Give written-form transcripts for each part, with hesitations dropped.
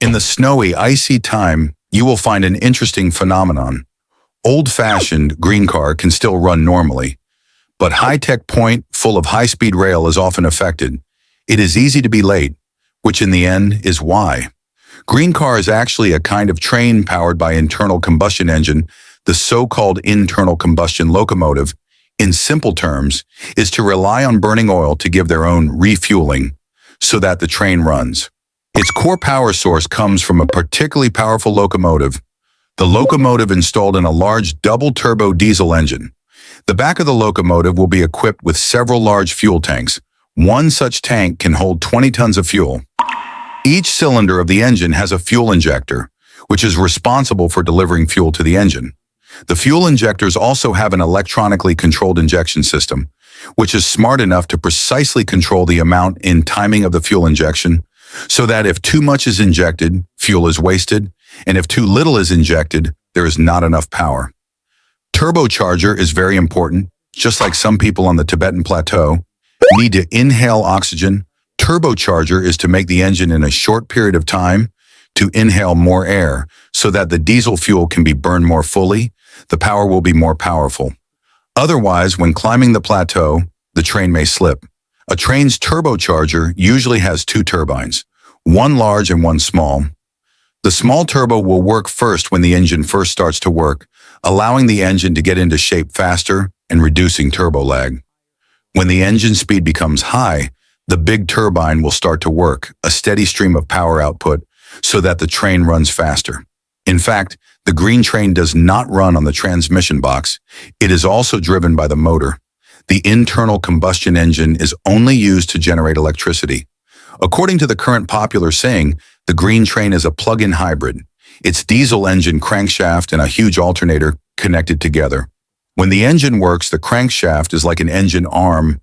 In the snowy, icy time, you will find an interesting phenomenon. Old-fashioned green car can still run normally, but high-tech point full of high-speed rail is often affected. It is easy to be late, which in the end is why. Green car is actually a kind of train powered by internal combustion engine. The so-called internal combustion locomotive, in simple terms, is to rely on burning oil to give their own refueling so that the train runs. Its core power source comes from a particularly powerful locomotive. The locomotive installed in a large double-turbo diesel engine. The back of the locomotive will be equipped with several large fuel tanks. One such tank can hold 20 tons of fuel. Each cylinder of the engine has a fuel injector, which is responsible for delivering fuel to the engine. The fuel injectors also have an electronically controlled injection system, which is smart enough to precisely control the amount and timing of the fuel injection, so that if too much is injected, fuel is wasted, and if too little is injected, there is not enough power. Turbocharger is very important. Just like some people on the Tibetan Plateau need to inhale oxygen, turbocharger is to make the engine in a short period of time to inhale more air so that the diesel fuel can be burned more fully. The power will be more powerful. Otherwise, when climbing the plateau, the train may slip. A train's turbocharger usually has two turbines, one large and one small. The small turbo will work first when the engine first starts to work, allowing the engine to get into shape faster and reducing turbo lag. When the engine speed becomes high, the big turbine will start to work, a steady stream of power output, so that the train runs faster. In fact, the green train does not run on the transmission box. It is also driven by the motor. The internal combustion engine is only used to generate electricity. According to the current popular saying, the green train is a plug-in hybrid. Its diesel engine crankshaft and a huge alternator connected together. When the engine works, the crankshaft is like an engine arm,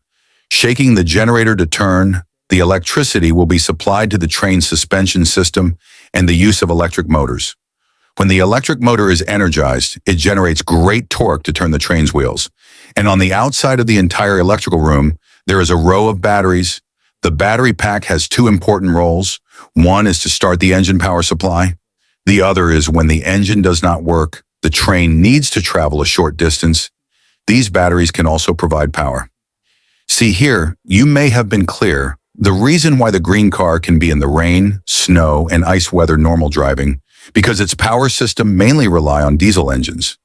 shaking the generator to turn. The electricity will be supplied to the train's suspension system and the use of electric motors. When the electric motor is energized, it generates great torque to turn the train's wheels. And on the outside of the entire electrical room, there is a row of batteries. The battery pack has two important roles. One is to start the engine power supply. The other is when the engine does not work, the train needs to travel a short distance. These batteries can also provide power. See here, you may have been clear. The reason why the green car can be in the rain, snow, and ice weather normal driving, because its power system mainly rely on diesel engines.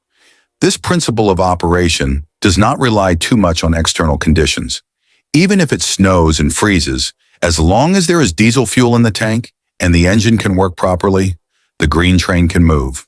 This principle of operation does not rely too much on external conditions. Even if it snows and freezes, as long as there is diesel fuel in the tank and the engine can work properly, the green train can move.